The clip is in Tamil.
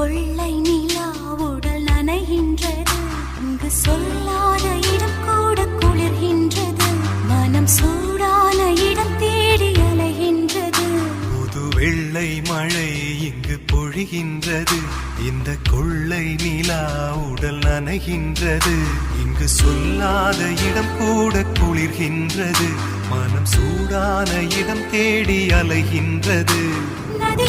கொள்ளை நிலா உடல் நனைகின்றது, இங்கு சொல்லாத இடம் கூட குளிர்கின்றது, மனம் சூடான இடம் தேடி அலைகின்றது. புது வெள்ளை மழை இங்கு பொழிகின்றது, இந்த கொள்ளை நிலா உடல் நனைகின்றது, இங்கு சொல்லாத இடம் கூட குளிர்கின்றது, மனம் சூடான இடம் தேடி அலைகின்றது. நதி